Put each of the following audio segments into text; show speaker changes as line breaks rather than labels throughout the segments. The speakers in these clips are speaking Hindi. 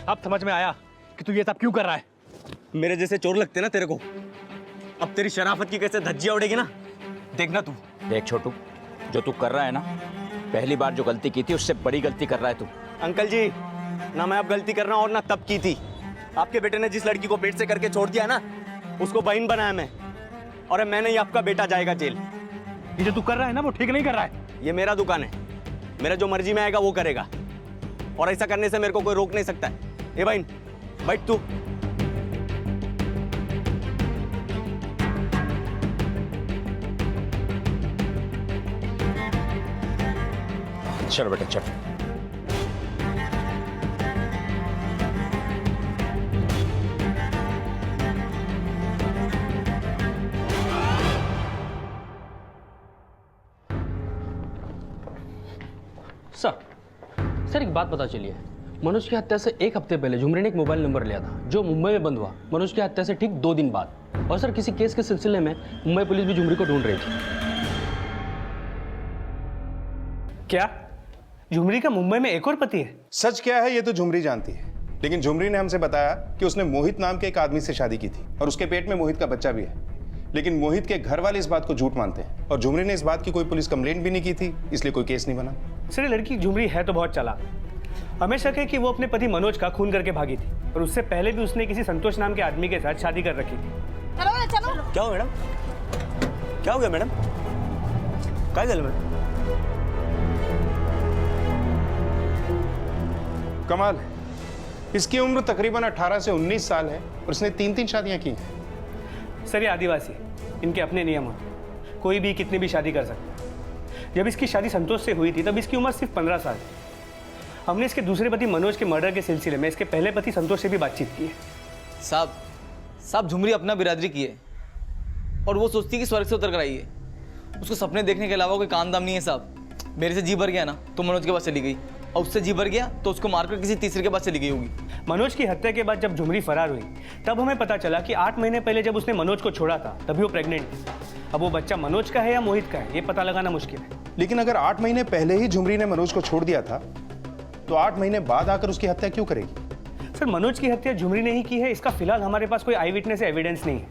अब समझ में आया कि तू ये सब क्यों कर रहा है।
मेरे जैसे चोर लगते ना तेरे को। अब तेरी शराफत की कैसे धज्जियां उड़ेगी ना, देखना तू।
देख छोटू, जो तू कर रहा है ना, पहली बार जो गलती की थी उससे बड़ी गलती कर रहा है तू।
अंकल जी, ना मैं अब गलती कर रहा हूँ और ना तब की थी। आपके बेटे ने जिस लड़की को पेट से करके छोड़ दिया ना, उसको बहन बनाया मैं, और अब मैंने ही आपका बेटा जाएगा जेल।
ये जो तू कर रहा है ना वो ठीक नहीं कर रहा है।
ये मेरा दुकान है, मेरा जो मर्जी में आएगा वो करेगा, और ऐसा करने से मेरे को कोई रोक नहीं सकता है। ए बहन, बैठ तू।
चल बेटा चल।
सर एक बात पता चली है। मनोज की हत्या से एक हफ्ते पहले झुमरी ने एक मोबाइल नंबर लिया था जो मुंबई में बंद हुआ मनोज की हत्या से ठीक 2 दिन बाद। और सर किसी केस के सिलसिले में मुंबई पुलिस भी झुमरी को ढूंढ रही थी।
क्या झुमरी का मुंबई में एक और पति है?
सच क्या है ये तो झुमरी जानती है, लेकिन झुमरी ने हमसे बताया कि उसने मोहित नाम के एक आदमी से शादी की थी और उसके पेट में मोहित का बच्चा भी है। लेकिन मोहित के घर वाले इस बात को झूठ मानते हैं और झुमरी ने इस बात की कोई पुलिस कंप्लेंट भी नहीं की थी, इसलिए कोई केस नहीं बना।
सर ये लड़की झुमरी है तो बहुत चालाक। हमें शक है कि वो अपने पति मनोज का खून करके भागी थी और उससे पहले भी उसने किसी संतोष नाम के आदमी के साथ शादी कर रखी थी।
चलो चलो।
क्या हो मैडम? क्या हो गया मैडम? क्या गल में?
कमाल है, इसकी उम्र तकरीबन 18 से 19 साल है और उसने 3 शादियां की हैं।
सर ये आदिवासी, इनके अपने नियम हैं। कोई भी कितनी भी शादी कर सकता है। जब इसकी शादी संतोष से हुई थी तब इसकी उम्र सिर्फ 15 साल थी। हमने इसके दूसरे पति मनोज के मर्डर के सिलसिले में इसके पहले पति संतोष से भी बातचीत की है।
साहब झुमरी अपना बिरादरी की है और वो सोचती है कि स्वर्ग से उतर कर आई है। उसको सपने देखने के अलावा कोई काम दाम नहीं है साहब। मेरे से जी भर गया ना तो मनोज के पास चली गई, और उससे जी भर गया तो उसको मारकर किसी तीसरे के पास चली गई होगी।
मनोज की हत्या के बाद जब झुमरी फरार हुई तब हमें पता चला कि 8 महीने पहले जब उसने मनोज को छोड़ा था तभी वो प्रेग्नेंट थी। अब वो बच्चा मनोज का है या मोहित का है ये पता लगाना मुश्किल है।
लेकिन अगर 8 महीने पहले ही झुमरी ने मनोज को छोड़ दिया था तो 8 महीने बाद आकर उसकी हत्या क्यों करेगी?
सर मनोज की हत्या झुमरी ने ही की है, इसका फिलहाल हमारे पास कोई आई विटनेस एविडेंस नहीं है।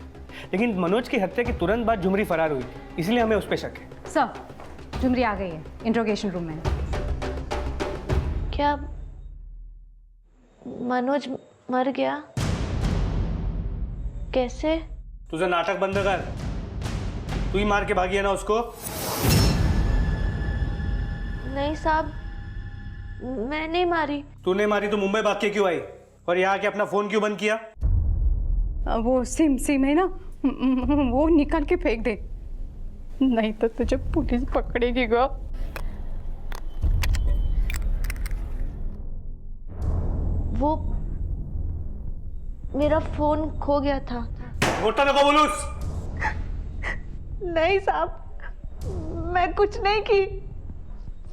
लेकिन मनोज की हत्या के तुरंत बाद झुमरी फरार हुई थी, इसलिए हमें उस पर शक है।
सर झुमरी आ गई है इंट्रोगेशन रूम में।
क्या मनोज मर गया? कैसे?
तुझे नाटक बंद कर। तू ही मार के भागी है ना उसको?
नहीं साहब, मैं नहीं मारी।
तूने मारी तो मुंबई भाग के क्यों आई और यहाँ के अपना फोन क्यों बंद किया?
वो सिम है ना, वो निकाल के फेंक दे, नहीं तो तुझे पुलिस पकड़ेगी गा।
वो मेरा फोन खो गया था।
मोटा नको बोलूस।
नहीं साहब, मैं कुछ नहीं की,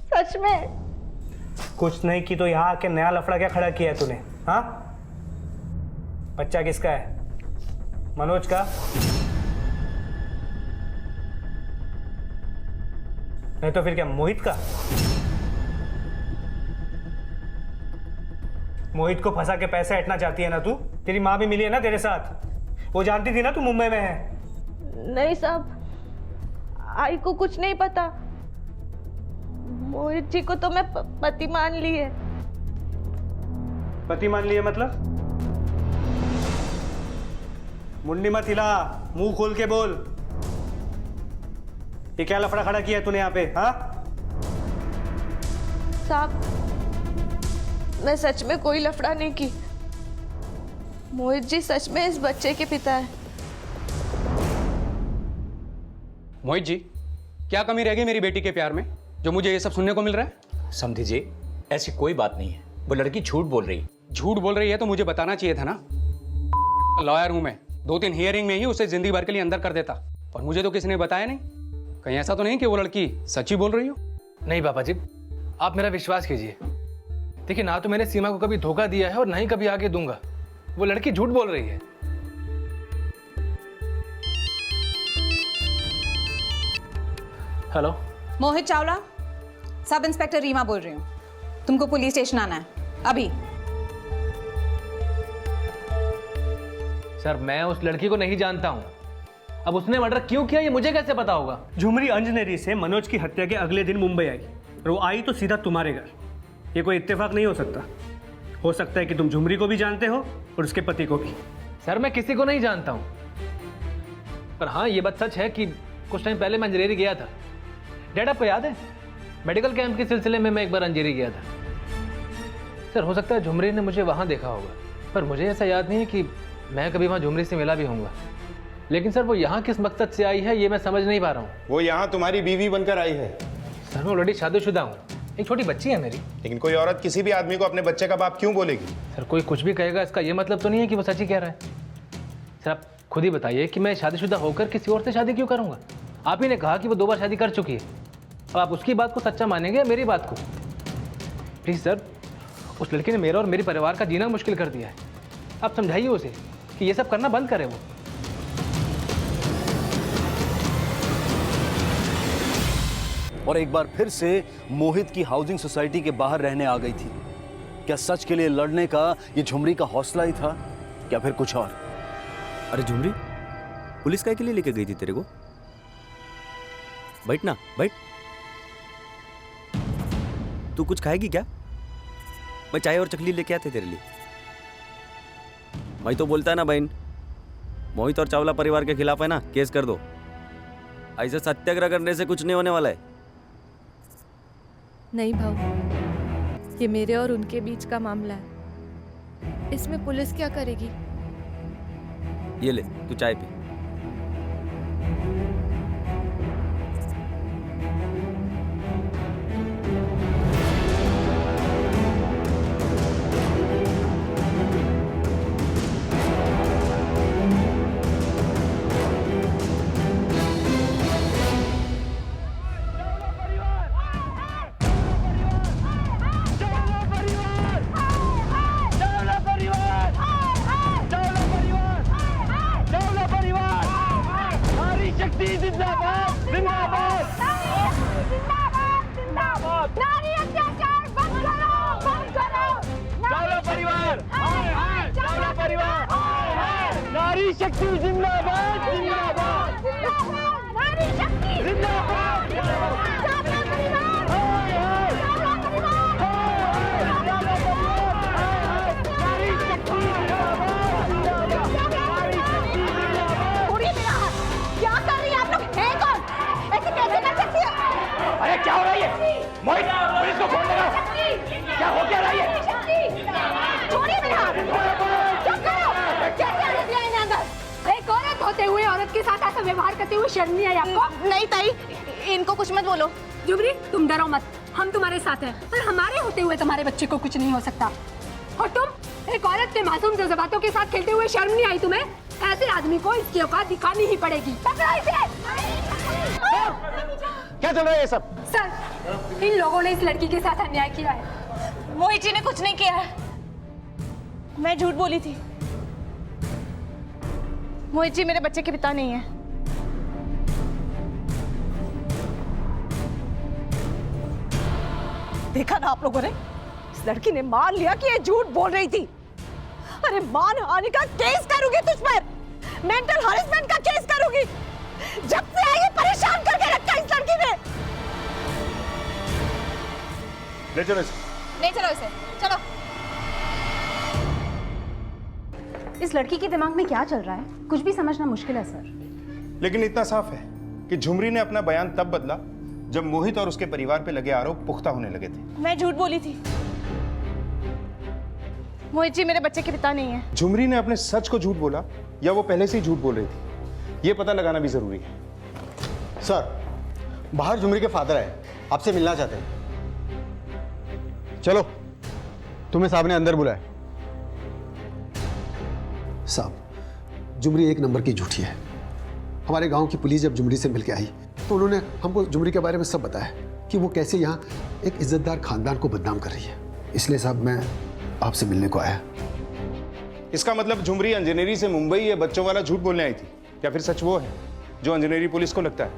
सच में
कुछ नहीं की तो यहाँ आके नया लफड़ा क्या खड़ा किया है तूने? हाँ, बच्चा किसका है? मनोज का? नहीं तो फिर क्या मोहित का? मोहित को फंसा के पैसे हटना चाहती है ना तू? तेरी माँ भी मिली है ना तेरे साथ, वो जानती थी ना तू मुंबई में है।
नहीं साहब, आई को कुछ नहीं पता। मोहित जी को तो मैं पति मान ली है।
पति मान लिया मतलब? मुंडी मत हिला, मुंह खोल के बोल। ये क्या लफड़ा खड़ा किया है तूने यहाँ पे? हाँ
साहब, मैं सच में कोई लफड़ा नहीं की। मोहित जी सच में इस बच्चे के पिता है।
मोहित जी, क्या कमी रह गई मेरी बेटी के प्यार में जो मुझे ये सब सुनने को मिल रहा है?
समझी जी, ऐसी कोई बात नहीं है, वो लड़की झूठ बोल रही है।
झूठ बोल रही है तो मुझे बताना चाहिए था ना। लॉयर हूं मैं, 2-3 हियरिंग में ही उसे जिंदगी भर के लिए अंदर कर देता, और मुझे तो किसी ने बताया नहीं। कहीं ऐसा तो नहीं कि वो लड़की सच्ची बोल रही हो?
नहीं पापा जी, आप मेरा विश्वास कीजिए। देखिए, ना तो मैंने सीमा को कभी धोखा दिया है और ना ही कभी आगे दूंगा। वो लड़की झूठ बोल रही है। Hello,
Mohit Chawla, sub inspector Reema बोल रही हूँ। तुमको पुलिस स्टेशन आना है अभी।
सर मैं उस लड़की को नहीं जानता हूँ। अब उसने मर्डर क्यों किया ये मुझे कैसे पता होगा?
झुमरी अंजनेरी से मनोज की हत्या के अगले दिन मुंबई आई और वो आई तो सीधा तुम्हारे घर। ये कोई इत्तेफाक नहीं हो सकता। हो सकता है कि तुम झुमरी को भी जानते हो और उसके पति को भी।
सर मैं किसी को नहीं जानता हूँ, पर हाँ ये बात सच है कि कुछ टाइम पहले मैं अंजेरी गया था। डैड आपको याद है मेडिकल कैंप के सिलसिले में मैं एक बार अंजेरी गया था। सर हो सकता है झुमरी ने मुझे वहाँ देखा होगा, पर मुझे ऐसा याद नहीं है कि मैं कभी वहाँ झुमरी से मिला भी होऊंगा। लेकिन सर वो यहाँ किस मकसद से आई है ये मैं समझ नहीं पा रहा हूँ।
वो यहाँ तुम्हारी बीवी बनकर आई है।
सर मैं ऑलरेडी शादीशुदा हूँ, एक छोटी बच्ची है मेरी।
लेकिन कोई औरत किसी भी आदमी को अपने बच्चे का बाप क्यों बोलेगी?
सर कोई कुछ भी कहेगा इसका ये मतलब तो नहीं है कि वो सच ही कह रहा है। सर आप खुद ही बताइए कि मैं शादीशुदा होकर किसी और से शादी क्यों करूँगा? आप ही ने कहा कि वो 2 बार शादी कर चुकी है। अब आप उसकी बात को सच्चा मानेंगे या मेरी बात को? प्लीज़ सर, उस लड़की ने मेरा और मेरे परिवार का जीना मुश्किल कर दिया है। आप समझाइए उसे कि ये सब करना बंद करे वो।
और एक बार फिर से मोहित की हाउसिंग सोसाइटी के बाहर रहने आ गई थी। क्या सच के लिए लड़ने का ये झुमरी का हौसला ही था, क्या फिर कुछ और?
अरे झुमरी, पुलिस काय के लिए लेके गई थी तेरे को? बैठ ना, बैठ। तू कुछ खाएगी क्या? मैं चाय और चकली लेके आते तेरे लिए। भाई तो बोलता है ना बहन, मोहित और चावला परिवार के खिलाफ है ना, केस कर दो। ऐसे सत्याग्रह करने से कुछ नहीं होने वाला है।
नहीं भाऊ, ये मेरे और उनके बीच का मामला है, इसमें पुलिस क्या करेगी?
ये ले, तू चाय पी।
व्यवहार करते हुए शर्म नहीं आई आपको?
नहीं ताई, इनको कुछ मत बोलो।
झुमरी तुम डरो मत, हम तुम्हारे साथ हैं और हमारे होते हुए तुम्हारे बच्चे को कुछ नहीं हो सकता। और तुम एक औरत के मासूम जज्बातों के साथ खेलते हुए शर्म नहीं आई तुम्हें? ऐसे आदमी को इसकी औकात दिखानी ही पड़ेगी।
क्या चल रहा है ये सब?
सर इन लोगों ने इस लड़की के साथ अन्याय किया है।
मोहित जी ने कुछ नहीं किया है, मैं झूठ बोली थी। मोहित जी मेरे बच्चे के पिता नहीं है।
देखा ना आप लोगों ने, इस लड़की ने मान लिया कि ये झूठ बोल रही थी। अरे मानहानि का केस करूंगी तुझ पर, मेंटल हरेसमेंट का केस करूंगी। जब से आई परेशान करके रखा इस लड़की ने।
ले चलो इसे।
ले चलो इसे, चलो।
इस लड़की के दिमाग में क्या चल रहा है, कुछ भी समझना मुश्किल है सर।
लेकिन इतना साफ है कि झुमरी ने अपना बयान तब बदला जब मोहित और उसके परिवार पे लगे आरोप पुख्ता होने लगे थे।
मैं झूठ बोली थी। मोहित जी मेरे बच्चे के पिता नहीं है।
झुमरी ने अपने सच को झूठ बोला या वो पहले से ही झूठ बोल रही थी, ये पता लगाना भी जरूरी है।
सर, बाहर झुमरी के फादर है, आपसे मिलना चाहते हैं। चलो, तुम्हें साहब ने अंदर बुलाया।
साहब, झुमरी एक नंबर की झूठी है। हमारे गांव की पुलिस जब झुमरी से मिलकर आई तो उन्होंने हमको झुमरी के बारे में सब बताया कि वो कैसे यहाँ एक इज्जतदार खानदान को बदनाम कर रही है। इसलिए साहब मैं आपसे मिलने को आया।
इसका मतलब झुमरी इंजीनियरिंग से मुंबई ये बच्चों वाला झूठ बोलने आई थी, या फिर सच वो है जो इंजीनियरिंग पुलिस को लगता है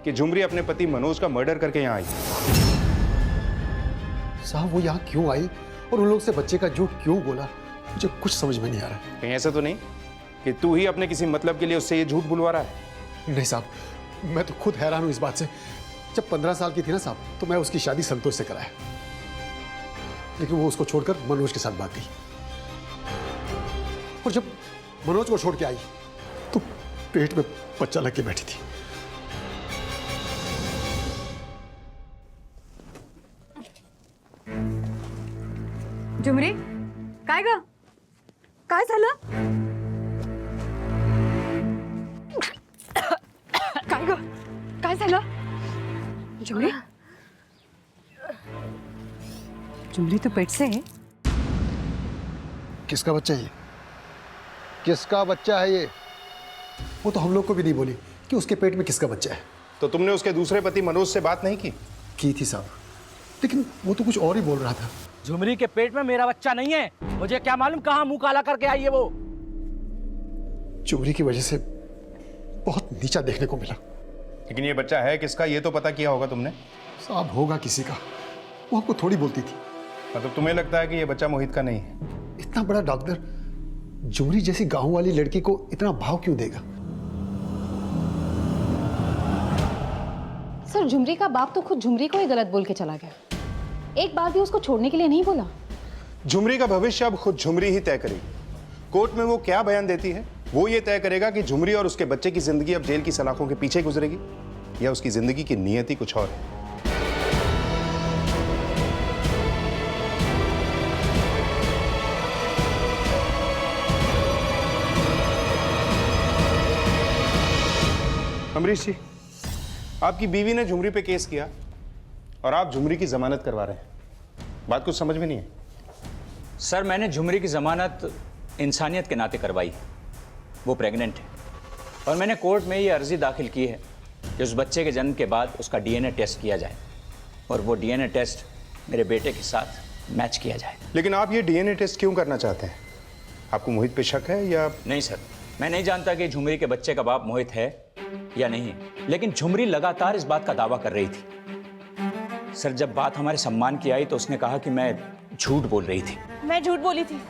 कि झुमरी अपने पति मनोज का मर्डर करके यहाँ आई?
साहब वो यहाँ क्यों आई और उन लोग से बच्चे का झूठ क्यों बोला, मुझे कुछ समझ में नहीं आ रहा।
कहीं ऐसा तो नहीं कि तू ही अपने किसी मतलब के लिए उससे ये झूठ बुलवा रहा है?
नहीं साहब, मैं तो खुद हैरान हूं इस बात से। जब 15 साल की थी ना साहब, तो मैं उसकी शादी संतोष से कराया, लेकिन वो उसको छोड़कर मनोज के साथ भाग गई। और जब मनोज को छोड़ के आई तो पेट में बच्चा लग के बैठी थी।
झुमरी, काय ग? काय झालं? काय ग? काय झालं? झुमरी, झुमरी तो पेट से है।
किसका बच्चा है ये? किसका बच्चा है ये? वो तो हम लोग को भी नहीं बोली कि उसके पेट में किसका बच्चा है।
तो तुमने उसके दूसरे पति मनोज से बात नहीं की?
की थी साहब, लेकिन वो तो कुछ और ही बोल रहा था।
झुमरी के पेट में मेरा बच्चा नहीं है। मुझे क्या मालूम कहाँ मुंह काला करके आई है वो।
चोरी की वजह से बहुत नीचा देखने को मिला।
लेकिन ये बच्चा है किसका, ये तो पता किया होगा तुमने?
साहब होगा किसी का, वो हमको थोड़ी बोलती थी।
मतलब तुम्हें लगता है कि ये बच्चा मोहित का नहीं है?
इतना बड़ा डॉक्टर झुमरी जैसी गांव वाली लड़की को इतना भाव क्यों देगा?
सर, झुमरी का बाप तो खुद झुमरी को ही गलत बोल के चला गया। एक बार भी उसको छोड़ने के लिए नहीं बोला।
झुमरी का भविष्य अब खुद झुमरी ही तय करेगी। कोर्ट में वो क्या बयान देती है वो ये तय करेगा कि झुमरी और उसके बच्चे की जिंदगी अब जेल की सलाखों के पीछे गुजरेगी या उसकी जिंदगी की नियति कुछ और है। अमरीश जी, आपकी बीवी ने झुमरी पे केस किया और आप झुमरी की जमानत करवा रहे हैं। बात कुछ समझ में नहीं है।
सर, मैंने झुमरी की जमानत इंसानियत के नाते करवाई। वो प्रेग्नेंट है और मैंने कोर्ट में ये अर्जी दाखिल की है कि उस बच्चे के जन्म के बाद उसका डीएनए टेस्ट किया जाए और वो डीएनए टेस्ट मेरे बेटे के साथ मैच किया जाए।
लेकिन आप ये डीएनए टेस्ट क्यों करना चाहते हैं? आपको मोहित पे शक है या?
नहीं सर, मैं नहीं जानता कि झुमरी के बच्चे का बाप मोहित है या नहीं, लेकिन झुमरी लगातार इस बात का दावा कर रही थी। सर, जब बात हमारे सम्मान की आई तो उसने कहा कि मैं झूठ बोल रही थी।
मैं झूठ बोली थी।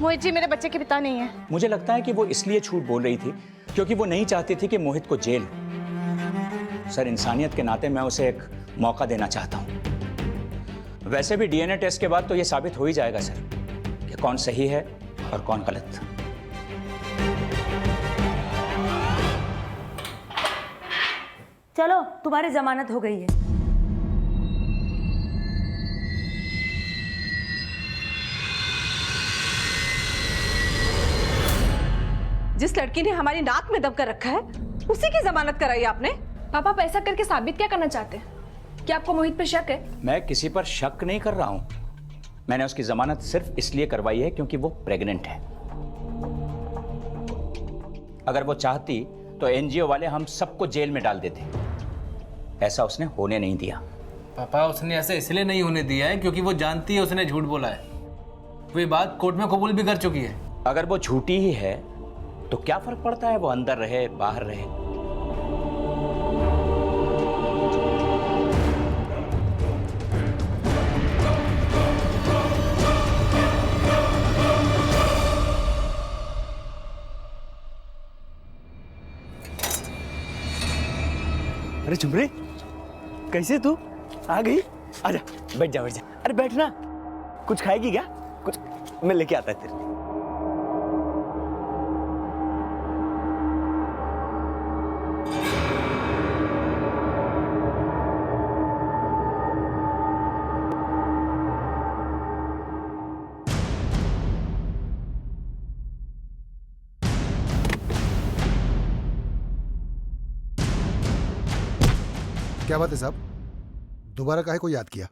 मोहित जी मेरे बच्चे के पिता नहीं है।
मुझे लगता है कि वो इसलिए झूठ बोल रही थी क्योंकि वो नहीं चाहती थी कि मोहित को जेल हो। सर, इंसानियत के नाते मैं उसे एक मौका देना चाहता हूं। वैसे भी डीएनए टेस्ट के बाद तो ये साबित हो ही जाएगा सर कि कौन सही है और कौन गलत।
चलो, तुम्हारी जमानत हो गई है। जिस लड़की ने हमारी नाक में दबकर रखा है उसी की जमानत कराई आपने।
पापा, आप ऐसा करके साबित क्या करना चाहते हैं? क्या आपको मोहित पे शक है?
मैं किसी पर शक नहीं कर रहा हूं। मैंने उसकी जमानत सिर्फ इसलिए करवाई है क्योंकि वो प्रेग्नेंट है। अगर वो चाहती तो एनजीओ वाले हम सबको जेल में डाल देते। ऐसा उसने होने नहीं दिया।
पापा, उसने ऐसा इसलिए नहीं होने दिया है क्योंकि वो जानती है उसने झूठ बोला है। वो ये बात कोर्ट में कबूल भी कर चुकी है।
अगर वो झूठी ही है तो क्या फर्क पड़ता है वो अंदर रहे बाहर रहे।
अरे झुमरी, कैसे तू आ गई? आजा, बैठ जा बैठ जा। अरे बैठना। कुछ खाएगी क्या? कुछ मैं लेके आता है तेरे लिए।
क्या बात है साहब, दोबारा काहे को याद किया?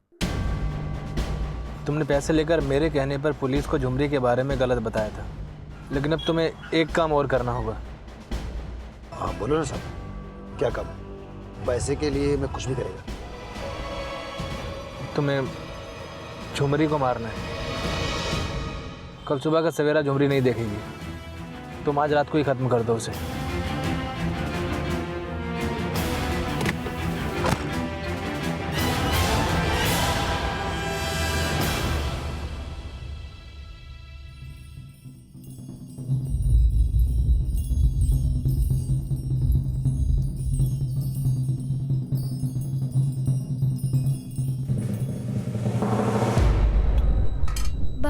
तुमने पैसे लेकर मेरे कहने पर पुलिस को झुमरी के बारे में गलत बताया था, लेकिन अब तुम्हें एक काम और करना होगा।
हाँ बोलो ना साहब, क्या काम? पैसे के लिए मैं कुछ भी करेगा।
तुम्हें झुमरी को मारना है। कल सुबह का सवेरा झुमरी नहीं देखेगी। तुम आज रात को ही खत्म कर दो उसे।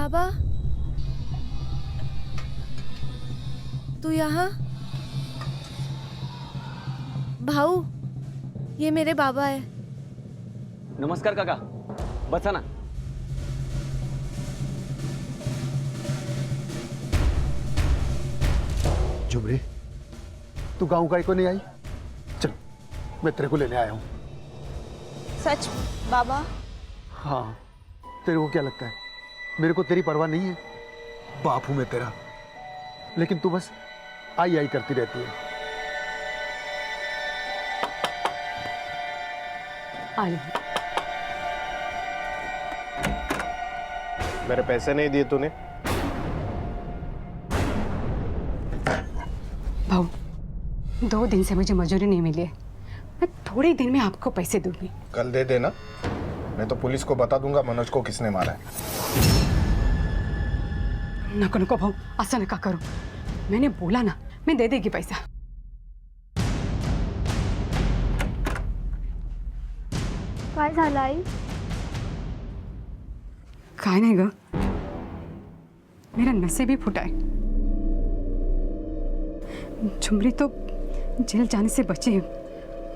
बाबा, तू यहाँ? भाऊ, ये मेरे बाबा है।
नमस्कार काका, बसा ना।
झुमरी, तू गांव का को नहीं आई? चल, मैं तेरे को लेने आया हूँ।
सच बाबा?
हाँ, तेरे को क्या लगता है मेरे को तेरी परवाह नहीं है? बाप हूं मैं तेरा, लेकिन तू बस आई आई करती रहती है।
मेरे पैसे नहीं दिए तूने?
भाऊ, 2 दिन से मुझे मजूरी नहीं मिली है। मैं थोड़े दिन में आपको पैसे दूंगी।
कल दे देना, मैं तो पुलिस को बता दूंगा मनोज को किसने मारा है।
नको नको भाऊ, असं नका करू। मैंने बोला ना, मैं दे देगी पैसा।
काय झालं आई?
काय नाही ग, मेरा नसीब ही फुटा है। झुमरी तो जेल जाने से बची है,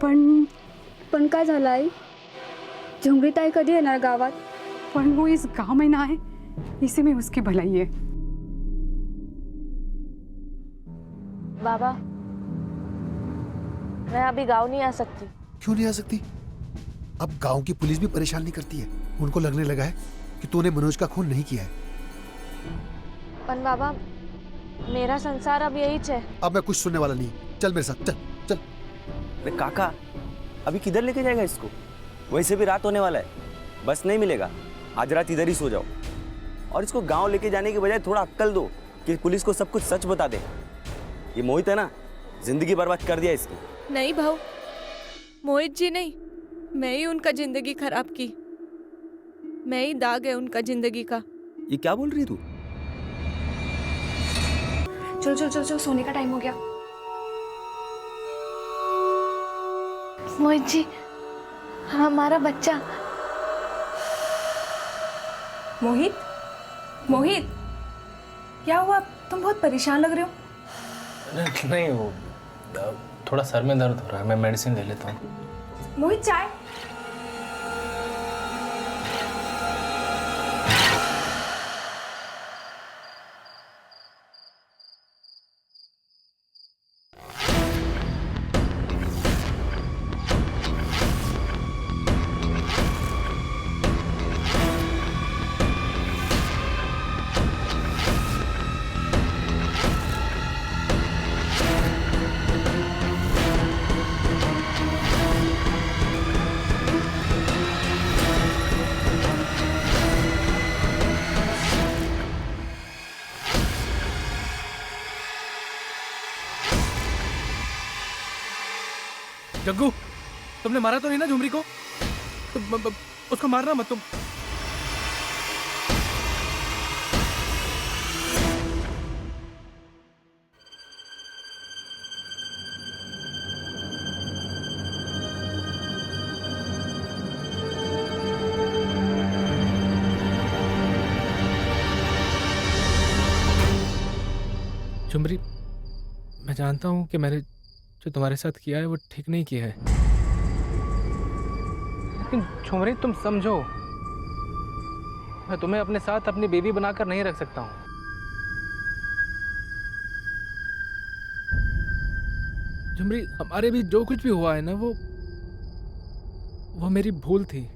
पण
काय झालं आई? झुमरी ताई कधी येणार गावात?
पण वो इस गांव में ना है, इसी में उसकी भलाई है।
बाबा, मैं अभी गांव नहीं आ सकती।
क्यों नहीं आ सकती? अब गांव की पुलिस भी परेशान नहीं करती है। उनको लगने लगा है कि तूने मनोज का खून नहीं किया है।
पण बाबा, मेरा संसार अब यही है।
अब मैं कुछ सुनने वाला नहीं। चल मेरे साथ, चल चल।
अरे काका, अभी किधर लेके जाएगा इसको? वैसे भी रात होने वाला है, बस नहीं मिलेगा। आज रात इधर ही सो जाओ, और इसको गांव लेके जाने के बजाय थोड़ा अक्कल दो कि पुलिस को सब कुछ सच बता दे। ये मोहित है ना, जिंदगी बर्बाद कर दिया इसकी।
नहीं भाऊ, मोहित जी नहीं, मैं ही उनका जिंदगी खराब की। मैं ही दाग है उनका जिंदगी का।
ये क्या बोल रही है तू?
चलो चलो चलो चलो, सोने का टाइम हो गया।
मोहित जी, हमारा बच्चा।
मोहित, मोहित, क्या हुआ? तुम बहुत परेशान लग रहे हो।
नहीं, वो थोड़ा सर में दर्द हो रहा है, मैं मेडिसिन ले लेता हूँ।
मोहित, चाय।
जग्गू, तुमने मारा तो नहीं ना झुमरी को? उसको मारना मत तुम। झुमरी, मैं जानता हूँ कि मैंने जो तुम्हारे साथ किया है वो ठीक नहीं किया है, लेकिन झुमरी तुम समझो, मैं तुम्हें अपने साथ अपनी बेबी बनाकर नहीं रख सकता हूँ। झुमरी, हमारे बीच जो कुछ भी हुआ है ना, वो मेरी भूल थी।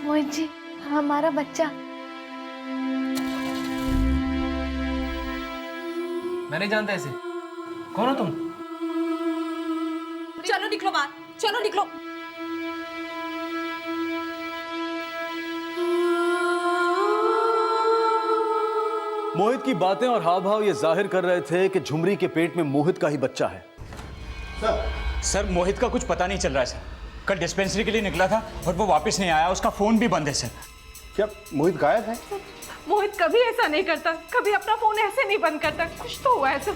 मोहित जी, हमारा बच्चा।
मैं नहीं जानता ऐसे। कौन हो तुम?
चलो निकलो बाहर, चलो निकलो।
मोहित की बातें और हाव भाव ये जाहिर कर रहे थे कि झुमरी के पेट में मोहित का ही बच्चा है।
सर, मोहित का कुछ पता नहीं चल रहा है सर। कल डिस्पेंसरी के लिए निकला था और वो वापस नहीं आया, उसका फोन भी बंद है सर।
क्या मोहित गायब है?
मोहित कभी ऐसा नहीं करता, कभी अपना फोन ऐसे नहीं बंद करता। कुछ तो हुआ है सर।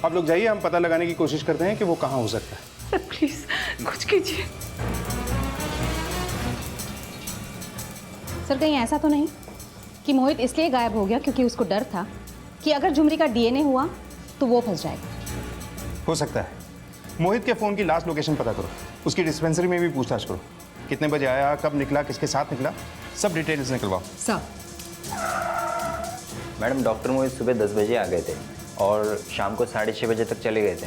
आप लोग जाइए, हम पता लगाने की कोशिश करते हैं कि वो कहाँ हो सकता है।
सर प्लीज कुछ कीजिए।
सर कहीं ऐसा तो नहीं कि मोहित इसलिए गायब हो गया क्योंकि उसको डर था कि अगर झुमरी का डीएनए हुआ तो वो फंस जाएगा?
हो सकता है। मोहित के फ़ोन की लास्ट लोकेशन पता करो, उसकी डिस्पेंसरी में भी पूछताछ करो, कितने बजे आया, कब निकला, किसके साथ निकला, सब डिटेल्स निकलवाओ।
सर
मैडम डॉक्टर मोहित सुबह 10 बजे आ गए थे और शाम को 6:30 बजे तक चले गए थे।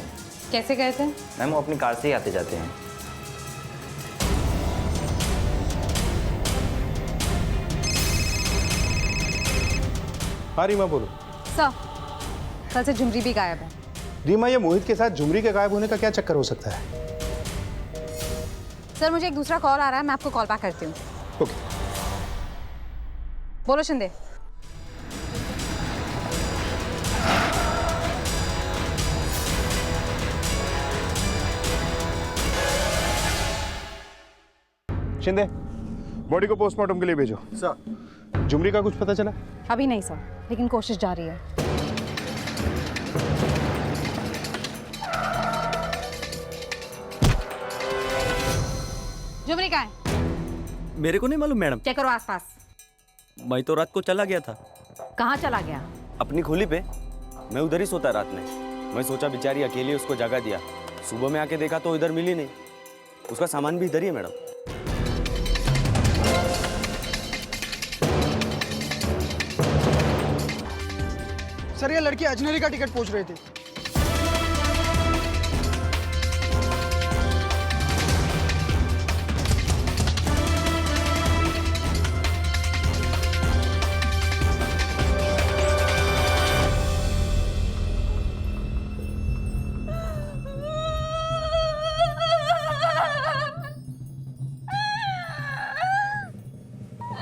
कैसे गए थे?
मैम वो अपनी कार से ही आते जाते हैं।
हाँ रीमा बोलो।
सर कल से झुमरी भी गायब है।
रीमा, ये मोहित के साथ झुमरी के गायब होने का क्या चक्कर हो सकता है?
सर मुझे एक दूसरा कॉल आ रहा है, मैं आपको कॉल बैक करती हूँ।
ओके।
बोलो शिंदे।
शिंदे, बॉडी को पोस्टमार्टम के लिए भेजो।
सर।
झुमरी का कुछ पता चला?
अभी नहीं सर, लेकिन कोशिश जारी है। झुमरी कहाँ है?
मेरे को नहीं मालूम मैडम।
चेक करो आसपास।
मैं तो रात को चला गया था।
कहाँ चला गया?
अपनी खोली पे। मैं उधर ही सोता रात में। मैं सोचा बेचारी अकेली, उसको जगा दिया। सुबह में आके देखा तो इधर मिली नहीं। उसका सामान भी इधर ही है मैडम।
सर ये लड़की अजनबी का टिकट पूछ रही थी।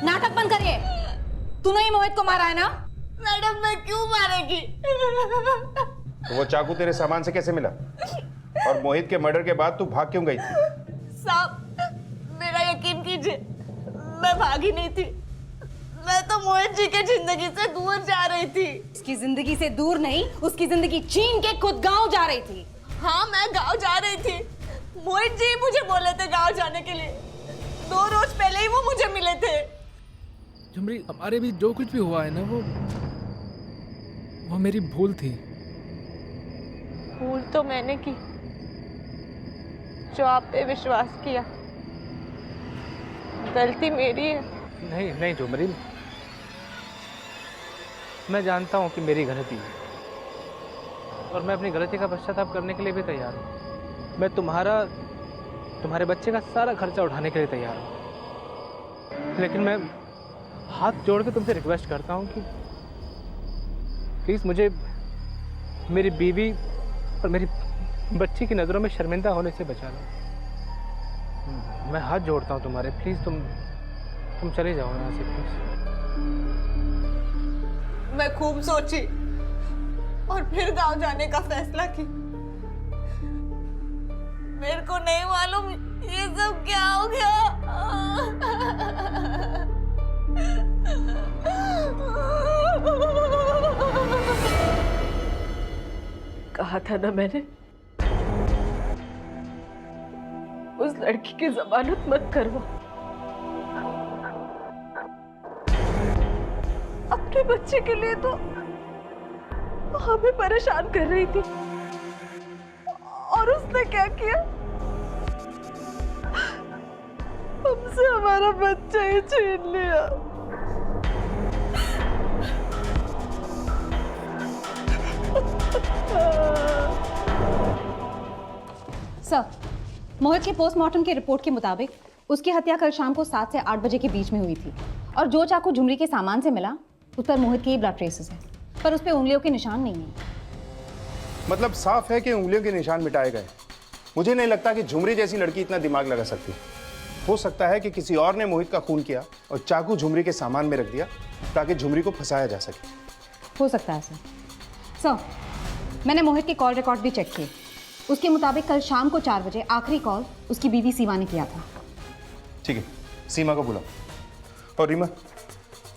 नाटक बंद करिए। तूने ही मोहित को मारा है ना?
मैडम मैं क्यों मारेगी?
तो वो चाकू तेरे सामान से कैसे मिला? और मोहित के मर्डर के बाद तू भाग क्यों गई थी?
साहब मेरा यकीन कीजिए, मैं भागी नहीं थी। मैं तो मोहित जी के जिंदगी से दूर जा रही थी।
उसकी जिंदगी से दूर नहीं, उसकी जिंदगी छीन के खुद गांव जा रही थी।
हाँ मैं गांव जा रही थी। मोहित जी मुझे बोले थे गांव जाने के लिए। 2 रोज पहले ही वो मुझे मिले थे।
झुमरी, हमारे भी जो कुछ भी हुआ है ना, वो मेरी भूल थी।
भूल तो मैंने की, जो आप पे विश्वास किया। गलती मेरी है।
नहीं नहीं झुमरी, मैं जानता हूँ कि मेरी गलती है और मैं अपनी गलती का पश्चाताप करने के लिए भी तैयार हूँ। मैं तुम्हारे बच्चे का सारा खर्चा उठाने के लिए तैयार हूँ, लेकिन मैं हाथ जोड़ के तुमसे रिक्वेस्ट करता हूँ कि प्लीज़ मुझे मेरी बीवी और मेरी बच्ची की नज़रों में शर्मिंदा होने से बचा लो। मैं हाथ जोड़ता हूँ तुम्हारे, प्लीज़ तुम चले जाओ यहाँ से प्लीज़।
मैं खूब सोची और फिर गांव जाने का फैसला की। मेरे को नहीं मालूम ये सब क्या हो गया। कहा था ना मैंने, उस लड़की की जमानत मत करवा। अपने बच्चे के लिए तो हमें परेशान कर रही थी और उसने क्या किया? हमसे हमारा बच्चा ही छीन लिया।
सर, मोहित के पोस्टमार्टम की रिपोर्ट के मुताबिक उसकी हत्या कल शाम को 7 से 8 बजे के बीच में हुई थी और जो चाकू झुमरी के सामान से मिला उस पर मोहित के ही ब्लड ट्रेसेस हैं, पर उस पर उंगलियों के निशान नहीं है।
मतलब साफ है कि उंगलियों के निशान मिटाए गए। मुझे नहीं लगता कि झुमरी जैसी लड़की इतना दिमाग लगा सकती। हो सकता है कि किसी और ने मोहित का खून किया और चाकू झुमरी के सामान में रख दिया ताकि झुमरी को फंसाया जा सके।
हो सकता है सर। मैंने मोहित के कॉल रिकॉर्ड भी चेक किए। उसके मुताबिक कल शाम को 4 बजे आखिरी कॉल उसकी बीवी सीमा ने किया था।
ठीक है, सीमा को बुलाओ। और रीमा,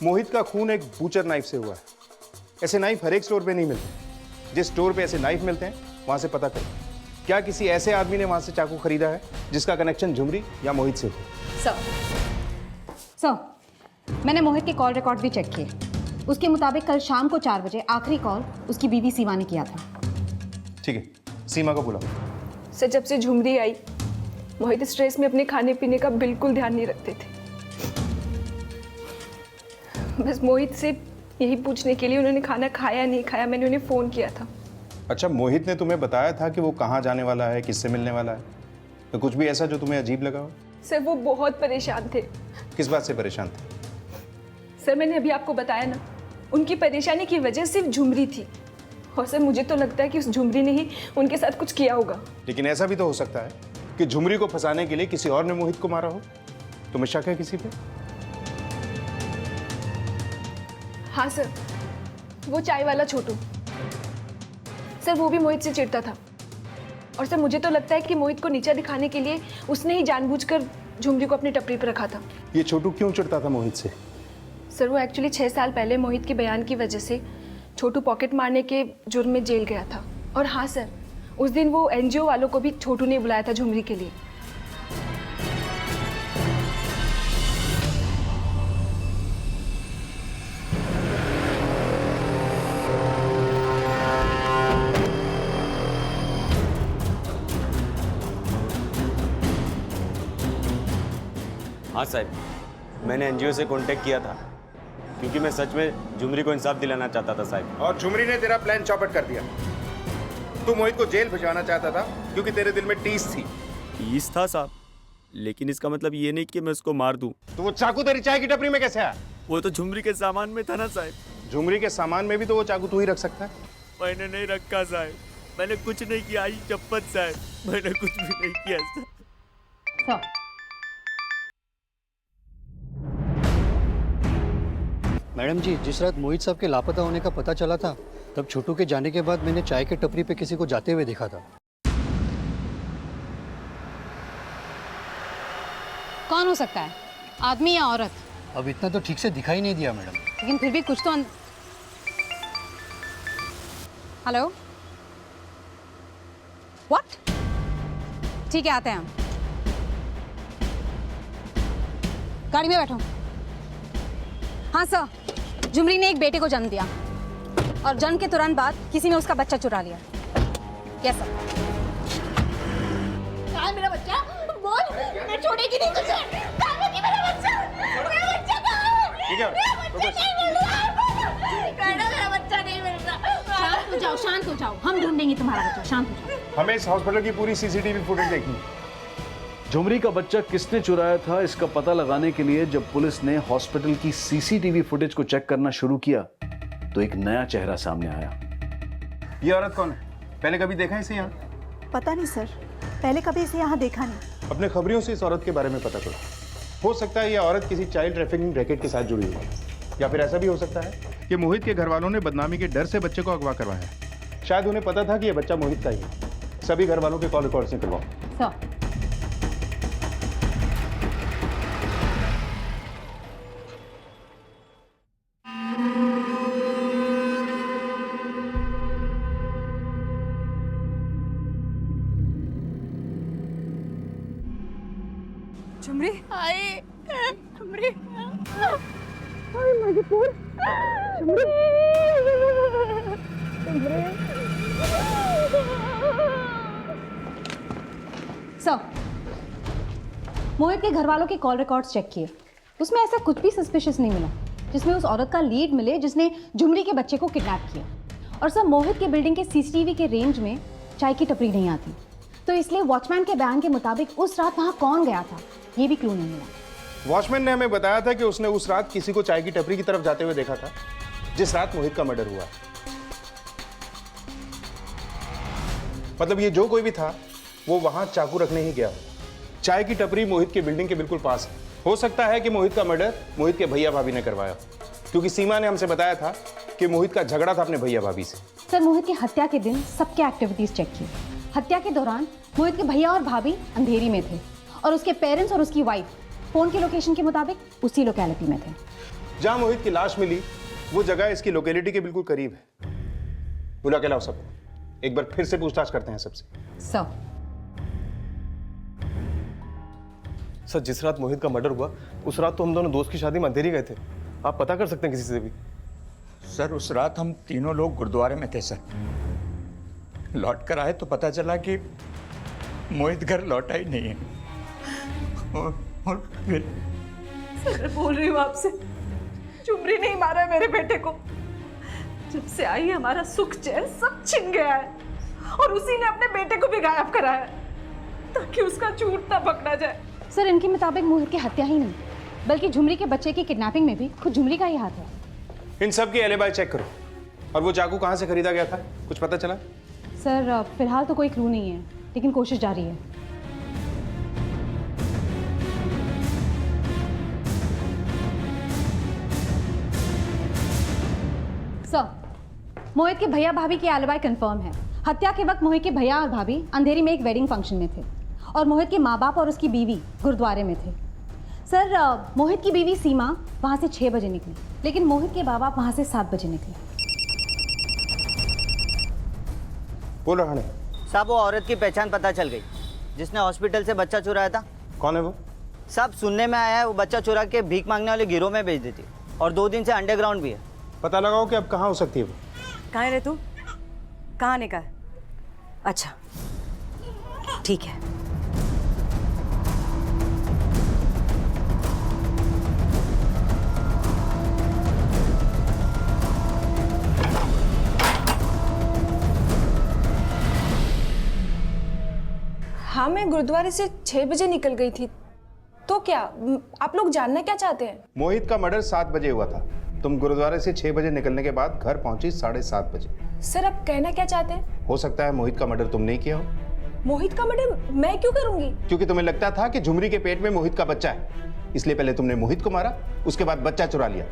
मोहित का खून एक बूचर नाइफ से हुआ है। ऐसे नाइफ हर एक स्टोर पे नहीं मिलते। जिस स्टोर पे ऐसे नाइफ मिलते हैं वहां से पता करो क्या किसी ऐसे आदमी ने वहां से चाकू खरीदा है जिसका कनेक्शन झुमरी या मोहित से हो।
सर, मैंने मोहित के कॉल रिकॉर्ड भी चेक किए। उसके मुताबिक कल शाम को 4 बजे आखिरी कॉल उसकी बीवी सीमा ने किया था।
ठीक है, सीमा को बुलाओ।
सर, जब से झुमरी आई मोहित स्ट्रेस में अपने खाने पीने का बिल्कुल ध्यान नहीं रखते थे। बस मोहित से यही पूछने के लिए उन्होंने खाना खाया नहीं खाया, मैंने उन्हें फ़ोन किया था।
अच्छा, मोहित ने तुम्हें बताया था कि वो कहाँ जाने वाला है, किससे मिलने वाला है? तो कुछ भी ऐसा जो तुम्हें अजीब लगा हो?
सर, वो बहुत परेशान थे।
किस बात से परेशान थे?
सर, मैंने अभी आपको बताया ना, उनकी परेशानी की वजह सिर्फ झुमरी थी। और सर, मुझे तो लगता है कि उस झुमरी ने ही उनके साथ कुछ किया होगा।
लेकिन ऐसा भी तो हो सकता है कि झुमरी को फंसाने के लिए किसी और ने मोहित को मारा हो। तुम्हें शक है किसी पे?
हाँ सर, वो चाय वाला छोटू सर, वो भी मोहित से चिढ़ता था। और सर, मुझे तो लगता है कि मोहित को नीचा दिखाने के लिए उसने ही जानबूझकर झुमरी को अपनी टपरी पर रखा था।
ये छोटू क्यों चिढ़ता था मोहित से?
सर, वो एक्चुअली 6 साल पहले मोहित के बयान की वजह से छोटू पॉकेट मारने के जुर्म में जेल गया था। और हाँ सर, उस दिन वो एनजीओ वालों को भी छोटू ने बुलाया था झुमरी के लिए।
हाँ साहब, मैंने एनजीओ से कांटेक्ट किया था क्योंकि मैं सच में झुमरी को इंसाफ दिलाना चाहता था साहब।
और झुमरी ने तेरा प्लान चौपट कर दिया। तू मोहित को जेल भिजवाना चाहता था क्योंकि तेरे दिल में टीस थी।
टीस था साहब, लेकिन इसका मतलब ये नहीं कि मैं उसको मार दूं।
तो वो चाकू तेरी चाय की टपरी में कैसे आया?
वो तो झुमरी के सामान में था ना साहब।
झुमरी के सामान में भी तो वो चाकू तू ही रख सकता है।
मैंने नहीं रखा साहब, मैंने कुछ नहीं किया। आई चप्पत साहब, मैंने कुछ भी नहीं किया साहब।
मैडम जी, जिस रात मोहित साहब के लापता होने का पता चला था, तब छोटू के जाने के बाद मैंने चाय के टपरी पे किसी को जाते हुए देखा था।
कौन हो सकता है, आदमी या औरत?
अब इतना तो ठीक से दिखाई नहीं दिया मैडम।
लेकिन फिर भी कुछ तो हेलो, व्हाट? ठीक है, आते हैं हम। गाड़ी में बैठो। हाँ सर, झुमरी ने एक बेटे को जन्म दिया और जन्म के तुरंत बाद किसी ने उसका बच्चा चुरा लिया। Yes sir.
कहाँ है मेरा बच्चा? बोल, मैं छोड़ेगी नहीं तुझे। कहाँ है मेरा बच्चा? मेरा बच्चा कहाँ है?
ठीक है,
मेरा बच्चा नहीं मिल रहा। कहना मेरा बच्चा नहीं मिल रहा।
शांत हो जाओ, शांत हो जाओ, हम ढूंढेंगे तुम्हारा बच्चा, शांत हो जाओ।
हमें इस हॉस्पिटल की पूरी सीसीटीवी फुटेज देखनी है।
झुमरी का बच्चा किसने चुराया था, इसका पता लगाने के लिए जब पुलिस ने हॉस्पिटल की सीसीटीवी फुटेज को चेक करना शुरू किया तो एक नया चेहरा सामने आया।
ये औरत कौन है? पहले कभी देखा है इसे यहाँ?
पता नहीं सर, पहले कभी इसे यहाँ देखा नहीं।
अपने खबरियों से इस औरत के बारे में पता करो। हो सकता है ये औरत किसी चाइल्ड ट्रैफिकिंग रैकेट के साथ जुड़ी हुई है, या फिर ऐसा भी हो सकता है कि मोहित के घर वालों ने बदनामी के डर से बच्चे को अगवा करवाया। शायद उन्हें पता था कि यह बच्चा मोहित का ही है। सभी घर वालों के कॉल रिकॉर्ड से करवाओ।
सर,
झुमरी
आई, झुमरी,
मणिपुर,
सर, मोहित के घर वालों के कॉल रिकॉर्ड्स चेक किए, उसमें ऐसा कुछ भी सस्पिशियस नहीं मिला जिसमें उस औरत का लीड मिले जिसने झुमरी के बच्चे को किडनैप किया। और सर, मोहित के बिल्डिंग के सीसीटीवी के रेंज में चाय की टपरी नहीं आती, तो इसलिए वॉचमैन के बयान के मुताबिक उस रात वहां कौन गया था ये भी क्लू नहीं मिला।
वॉचमैन ने हमें बताया था कि उसने उस रात किसी को चाय की टपरी की तरफ जाते हुए देखा था जिस रात मोहित का मर्डर हुआ। मतलब ये जो कोई भी था वो वहां चाकू रखने ही गया। चाय की टपरी मोहित के बिल्डिंग के बिल्कुल पास है। हो सकता है कि मोहित का मर्डर मोहित के भैया भाभी ने करवाया, क्योंकि सीमा ने हमसे बताया था कि मोहित का झगड़ा था अपने भैया भाभी से।
सर, मोहित की हत्या के दिन सबके एक्टिविटीज चेक की। हत्या के दौरान मोहित के भैया और भाभी अंधेरी में थे और उसके पेरेंट्स और उसकी वाइफ फोन की लोकेशन के मुताबिक उसी लोकेलिटी में थे।
जहां मोहित की लाश मिली वो जगह इसकी लोकेलिटी के बिल्कुल करीब है। बुला के लाओ सबको, एक बार फिर से पूछताछ करते हैं सबसे।
सर,
सर जिस रात मोहित का मर्डर हुआ उस रात तो हम दोनों दोस्त की शादी में अंधेरी गए थे। आप पता कर सकते हैं किसी से भी।
सर उस रात हम तीनों लोग गुरुद्वारे में थे सर। लौट कर आए तो पता चला कि मोहित घर लौटा ही नहीं है। और फिर
सर बोल रही हूँ आपसे, झुमरी नहीं मारा है मेरे बेटे को। जब से आई हमारा सुख चैन सब छिन गया है और उसी ने अपने बेटे को भी गायब कराया है ताकि उसका झूठ ना पकड़ा जाए।
सर इनके मुताबिक मोहित की हत्या ही नहीं बल्कि झुमरी के बच्चे की किडनैपिंग में भी खुद झुमरी का ही हाथ है।
इन सब की एलिबाई चेक करो। और वो चाकू कहाँ से खरीदा गया था, कुछ पता चला?
सर फिलहाल तो कोई क्लू नहीं है लेकिन कोशिश जारी है। सर मोहित के भैया भाभी की एलिबाई कंफर्म है। हत्या के वक्त मोहित के भैया और भाभी अंधेरी में एक वेडिंग फंक्शन में थे और मोहित के माँ बाप और उसकी बीवी गुरुद्वारे में थे। सर मोहित की बीवी सीमा वहाँ से 6 बजे निकली लेकिन मोहित के माँ बाप वहाँ से 7 बजे निकले।
बोल रहा है
साहब वो औरत की पहचान पता चल गई जिसने हॉस्पिटल से बच्चा चुराया था।
कौन है वो?
साहब सुनने में आया है वो बच्चा चुरा के भीख मांगने वाले गिरोह में भेज देती और 2 दिन से अंडरग्राउंड भी है।
पता लगाओ कि अब कहाँ हो सकती है वो।
कहाँ है रे तू? कहाँ निकाल? अच्छा ठीक है।
हाँ मैं गुरुद्वारे से 6 बजे निकल गई थी। तो क्या आप लोग जानना क्या चाहते हैं?
मोहित का मर्डर 7 बजे हुआ था। तुम गुरुद्वारे से 6 बजे निकलने के बाद घर पहुंची 7:30 बजे।
सर आप कहना क्या चाहते हैं?
हो सकता है मोहित का मर्डर तुमने ही किया हो।
मोहित का मर्डर मैं क्यों करूंगी?
क्योंकि तुम्हें लगता था कि झुमरी के पेट में मोहित का बच्चा है, इसलिए पहले तुमने मोहित को मारा, उसके बाद बच्चा चुरा लिया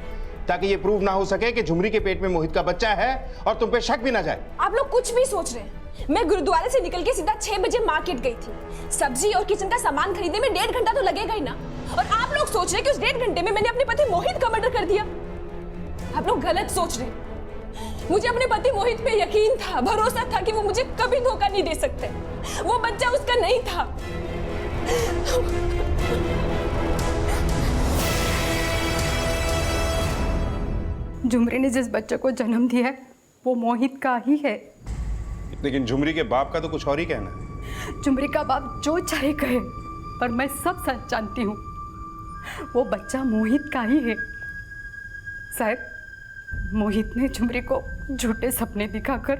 ताकि ये प्रूव ना हो सके कि झुमरी के पेट में मोहित का बच्चा है और तुम पे शक भी ना जाए।
आप लोग कुछ भी सोच रहे हैं। मैं गुरुद्वारे से निकल के सीधा 6 बजे मार्केट गई थी। सब्जी और किचन का सामान खरीदने में 1.5 घंटा तो लगेगा ही ना। और आप लोग सोच रहे हैं कि उस 1.5 घंटे में मैंने अपने पति मोहित का मर्डर कर दिया। आप लोग गलत सोच रहे हैं। मुझे अपने पति मोहित पे यकीन था, भरोसा था कि वो मुझे कभी धोखा नहीं दे सकते। वो बच्चा उसका नहीं था।
झुमरी ने जिस बच्चे को जन्म दिया है वो मोहित का ही है।
लेकिन झुमरी के बाप का तो कुछ और ही कहना है।
झुमरी का बाप जो चाहे कहे पर मैं सब सच जानती हूँ। वो बच्चा मोहित का ही है। साहब मोहित ने झुमरी को झूठे सपने दिखाकर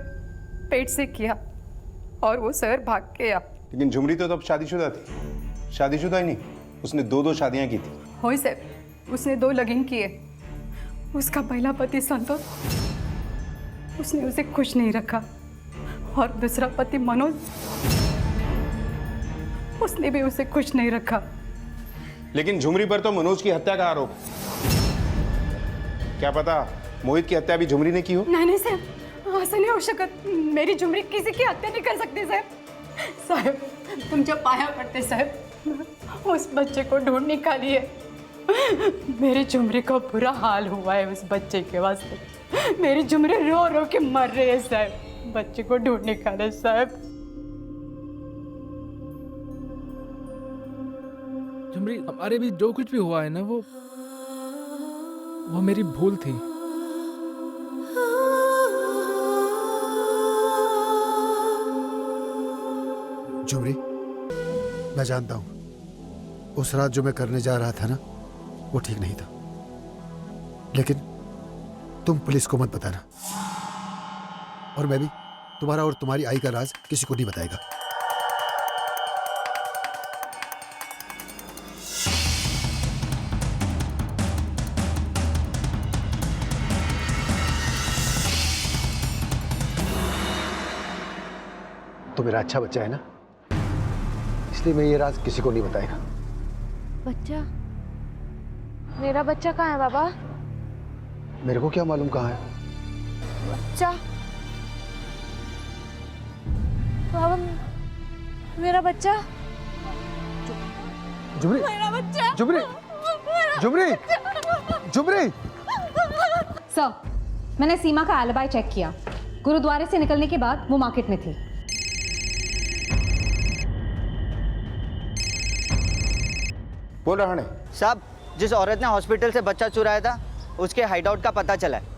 पेट से किया और वो शहर भाग गया।
लेकिन झुमरी तो अब शादीशुदा थी। शादीशुदा ही नहीं, उसने 2 शादियां की थी।
होई साहब उसने 2 लगन किए। उसका पहला पति संतोष, उसने उसे खुश नहीं रखा और दूसरा पति मनोज, उसने भी उसे खुश नहीं रखा।
लेकिन झुमरी पर तो मनोज की हत्या का आरोप है। क्या पता मोहित की हत्या भी झुमरी ने की हो।
नहीं साहब ऐसा नहीं हो सकत। मेरी झुमरी किसी की हत्या नहीं कर सकती साहब। साहब तुम जब पाया करते साहब उस बच्चे को ढूंढ निकालिए। मेरी झुमरी का बुरा हाल हुआ है उस बच्चे के वास्ते। मेरी झुमरी रो रो के मर रही है साहब। बच्चे को ढूंढ निकाले साहब।
झुमरी हमारे भी जो कुछ भी हुआ है ना वो मेरी भूल थी।
झुमरी मैं जानता हूं उस रात जो मैं करने जा रहा था ना वो ठीक नहीं था, लेकिन तुम पुलिस को मत बताना और मैं भी तुम्हारा और तुम्हारी आई का राज किसी को नहीं बताएगा। तो मेरा अच्छा बच्चा है ना, इसलिए मैं ये राज किसी को नहीं बताएगा।
बच्चा? मेरा बच्चा कहाँ है बाबा?
मेरे को क्या मालूम कहाँ है
बच्चा? बाबा मेरा बच्चा?
झुमरी,
मेरा बच्चा?
झुमरी, झुमरी, झुमरी।
सर मैंने सीमा का एलिबाई चेक किया। गुरुद्वारे से निकलने के बाद वो मार्केट में थी।
बोल रहा है
साहब, जिस औरत ने हॉस्पिटल से बच्चा चुराया था उसके हाइडआउट का पता चला है।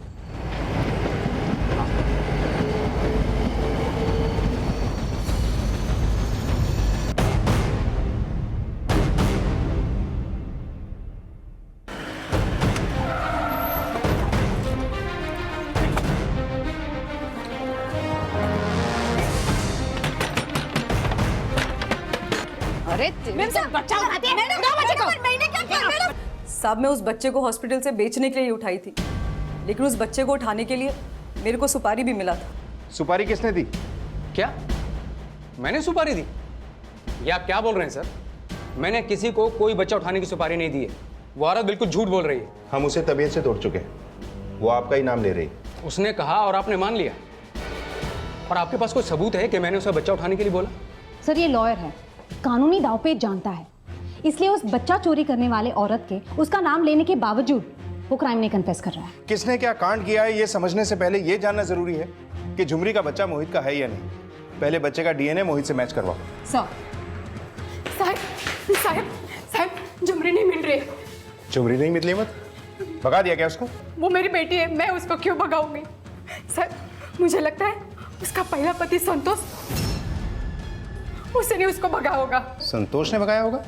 अरे बच्चा उठाती है बच्चे को। मैंने क्या किया मैडम?
साहब, मैं उस बच्चे को हॉस्पिटल से बेचने के लिए ही उठाई थी, लेकिन उस बच्चे को उठाने के लिए मेरे को सुपारी भी मिला था।
सुपारी किसने दी?
क्या मैंने सुपारी दी? ये आप क्या बोल रहे हैं सर? मैंने किसी को कोई बच्चा उठाने की सुपारी नहीं दी है। वो औरत बिल्कुल झूठ बोल रही है।
हम उसे तबीयत से तोड़ चुके हैं, वो आपका ही नाम ले रही।
उसने कहा और आपने मान लिया। और आपके पास कोई सबूत है कि मैंने उसे बच्चा उठाने के लिए बोला?
सर, ये लॉयर है, कानूनी दांवपेच जानता है, इसलिए उस बच्चा चोरी करने वाले औरत के उसका नाम लेने के बावजूद वो क्राइम नहीं कन्फेस कर रहा है।
किसने क्या कांड किया है ये समझने से पहले ये जानना जरूरी है कि झुमरी का बच्चा मोहित का है या नहीं। पहले बच्चे का डीएनए मोहित से मैच करवाओ।
साहब साहब साहब झुमरी नहीं मिल रही है।
झुमरी नहीं मिली? मत भगा दिया क्या उसको?
वो मेरी बेटी है, मैं उसको क्यों भगाऊंगी? सर, मुझे लगता है उसका पहला पति संतोष, उसने नहीं उसको भगा होगा।
संतोष ने भगाया होगा?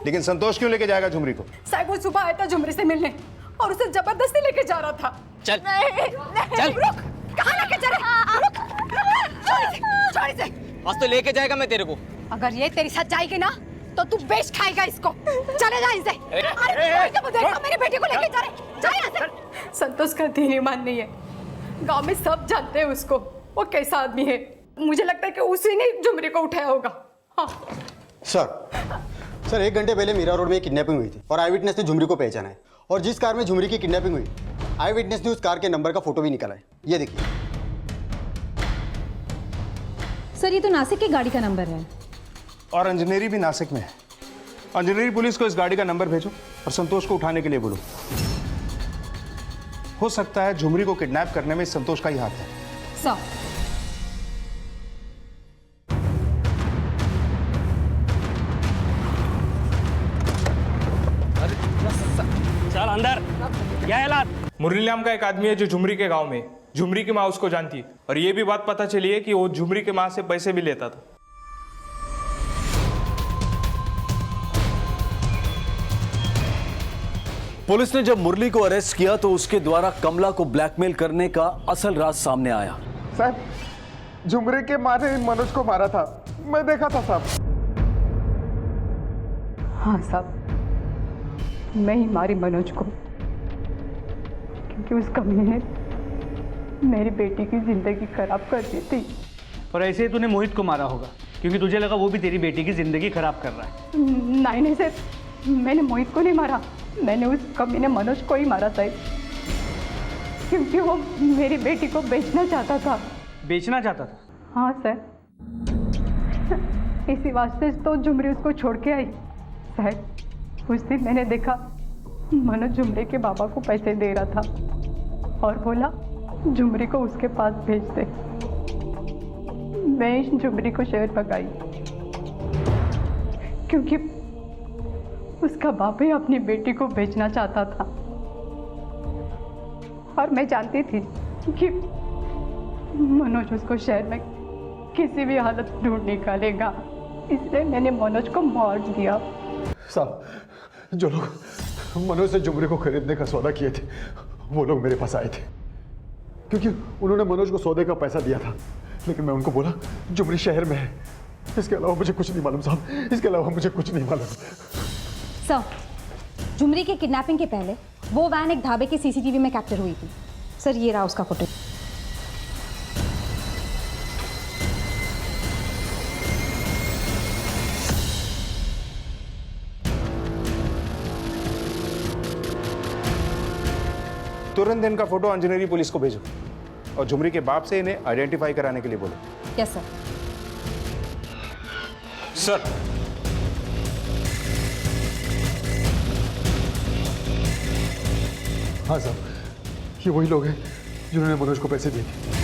लेकिन संतोष क्यों लेके जाएगा झुमरी को?
साहब, वो सुबह आया था झुमरी से मिलने और उसे जबरदस्ती लेके जा रहा था।
चल
चल, रुक, कहाँ लेके जा रहा? रुक, छोड़ इसे।
आज तो लेके जाएगा मैं तेरे को।
अगर ये तेरे साथ जाएगी ना तो तू बेच खाएगा इसको। चले जा इनसे। मेरी बेटी को लेके जा रहे, जा यहाँ से।
संतोष का दीन ईमान नहीं है, गांव में सब जानते हैं उसको, वो कैसा आदमी है। मुझे लगता है कि उसी ने झुमरी को उठाया होगा। हाँ।
सर 1 घंटे पहले मीरा रोड में किडनैपिंग हुई थी और आई विटनेस ने झुमरी को पहचाना है। और जिस कार में झुमरी की किडनैपिंग हुई, आई विटनेस ने उस कार के नंबर का फोटो भी निकाला है। ये देखिए।
सर, ये तो नासिक की गाड़ी का नंबर है
और इंजीनियरी भी नासिक में है। इंजीनियरी पुलिस को इस गाड़ी का नंबर भेजो और संतोष को उठाने के लिए बोलो। हो सकता है झुमरी को किडनैप करने में संतोष का ही हाथ है।
सर,
चल अंदर। क्या हालात?
मुरली नाम का एक आदमी है जो झुमरी के गांव में, झुमरी की माँ उसको जानती है और ये भी बात पता चली है कि वो झुमरी के माँ से पैसे भी लेता था।
पुलिस ने जब मुरली को अरेस्ट किया तो उसके द्वारा कमला को ब्लैकमेल करने का असल राज सामने आया।
साहब, झुमरी के माँ ने मनोज को मारा था, मैं देखा था साहब।
हाँ साहब, मैं ही मारी मनोज को, क्योंकि उस कमीने ने मेरी बेटी की जिंदगी खराब कर दी थी।
और ऐसे ही तूने मोहित को मारा होगा क्योंकि तुझे लगा वो भी तेरी बेटी की जिंदगी खराब कर रहा है।
नहीं सर, मैंने मोहित को नहीं मारा, मैंने उस कमीने मनोज को ही मारा साहब, क्योंकि वो मेरी बेटी को बेचना चाहता था।
बेचना चाहता था?
हाँ सर, इसी वास्ते तो झुमरी उसको छोड़ के आई। साहब, उस दिन मैंने देखा मनोज झुमरी के बाबा को पैसे दे रहा था और बोला झुमरी को उसके पास भेज दे। मैं झुमरी को शहर भगाई क्योंकि उसका बाप ही अपनी बेटी को बेचना चाहता था और मैं जानती थी कि मनोज उसको शहर में किसी भी हालत ढूंढ निकालेगा, इसलिए मैंने मनोज को मार दिया।
साहब, जो लोग मनोज से झुमरी को खरीदने का सौदा किए थे वो लोग मेरे पास आए थे क्योंकि उन्होंने मनोज को सौदे का पैसा दिया था, लेकिन मैं उनको बोला झुमरी शहर में है। इसके अलावा मुझे कुछ नहीं मालूम साहब, इसके अलावा मुझे कुछ नहीं मालूम।
सर, झुमरी के किडनैपिंग के पहले वो वैन एक ढाबे के सीसीटीवी में कैप्चर हुई थी। सर, ये रहा उसका फुटेज।
तुरंत इनका फोटो इंजीनियरी पुलिस को भेजो और झुमरी के बाप से इन्हें आइडेंटिफाई कराने के लिए बोलो।
Yes sir.
सर,
हाँ साहब, ये वही लोग हैं जिन्होंने मनोज को पैसे दिए थे।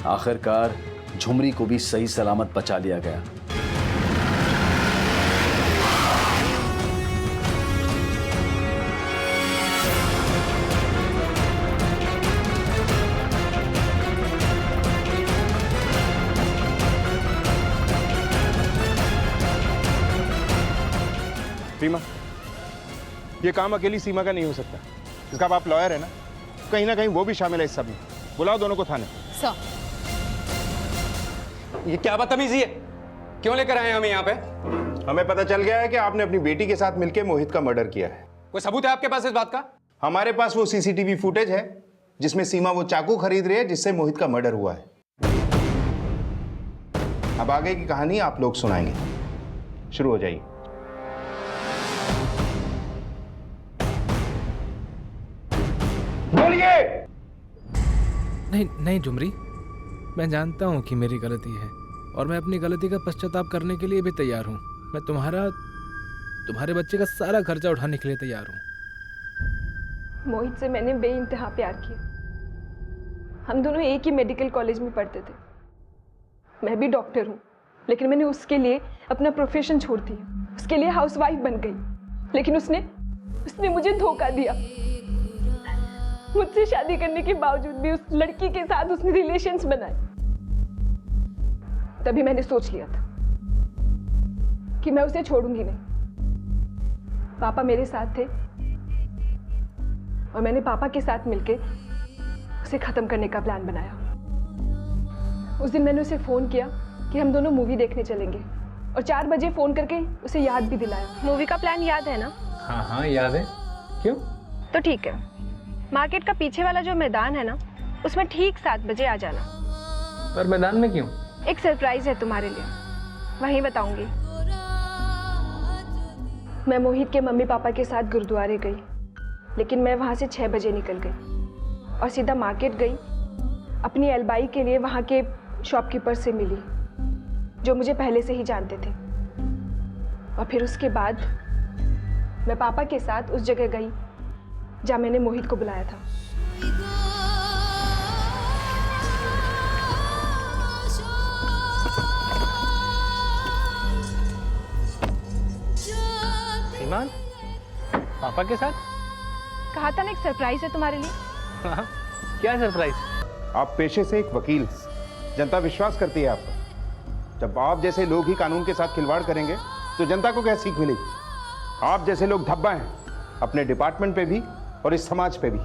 आखिरकार झुमरी को भी सही सलामत बचा लिया गया।
सीमा, ये काम अकेली सीमा का नहीं हो सकता। इसका बाप लॉयर है ना कहीं वो भी शामिल है इस सब में। बुलाओ दोनों को थाने।
सर,
ये क्या बदतमीजी है? क्यों लेकर आए हमें यहाँ पे?
हमें पता चल गया है कि आपने अपनी बेटी के साथ मिलकर मोहित का मर्डर किया है।
कोई सबूत है आपके पास इस बात का?
हमारे पास वो सीसीटीवी फुटेज है जिसमें सीमा वो चाकू खरीद रही है जिससे मोहित का मर्डर हुआ है। अब आगे की कहानी आप लोग सुनाएंगे। शुरू हो जाइए। बोलिए।
नहीं झुमरी, मैं जानता हूँ कि मेरी गलती है और मैं अपनी गलती का पश्चाताप करने के लिए भी तैयार हूँ। मैं तुम्हारे बच्चे का सारा खर्चा उठाने के लिए तैयार हूँ।
मोहित से मैंने बेइंतहा प्यार किया। हम दोनों एक ही मेडिकल कॉलेज में पढ़ते थे। मैं भी डॉक्टर हूँ, लेकिन मैंने उसके लिए अपना प्रोफेशन छोड़ दिया, उसके लिए हाउसवाइफ बन गई। लेकिन उसने मुझे धोखा दिया। मुझसे शादी करने के बावजूद भी उस लड़की के साथ उसने रिलेशंस बनाए। तभी मैंने सोच लिया था कि मैं उसे छोड़ूंगी नहीं। पापा मेरे साथ थे और मैंने पापा के साथ मिलके उसे खत्म करने का प्लान बनाया। उस दिन मैंने उसे फोन किया कि हम दोनों मूवी देखने चलेंगे और 4 बजे फोन करके उसे याद भी दिलाया। मूवी का प्लान याद है ना?
हाँ याद है। क्यों?
तो ठीक है, मार्केट का पीछे वाला जो मैदान है ना, उसमें ठीक 7 बजे आ जाना।
पर मैदान में क्यों?
एक सरप्राइज है तुम्हारे लिए, वहीं बताऊंगी। मैं मोहित के मम्मी पापा के साथ गुरुद्वारे गई, लेकिन मैं वहां से 6 बजे निकल गई और सीधा मार्केट गई। अपनी अलबाई के लिए वहां के शॉपकीपर से मिली जो मुझे पहले से ही जानते थे। और फिर उसके बाद मैं पापा के साथ उस जगह गई जहाँ मैंने मोहित को बुलाया था।
ईमान, पापा के साथ?
कहा था ना एक सरप्राइज है तुम्हारे लिए।
क्या सरप्राइज?
आप पेशे से एक वकील हैं। जनता विश्वास करती है आप पर। जब आप जैसे लोग ही कानून के साथ खिलवाड़ करेंगे तो जनता को क्या सीख मिलेगी? आप जैसे लोग धब्बा हैं अपने डिपार्टमेंट पे भी और इस समाज पे भी।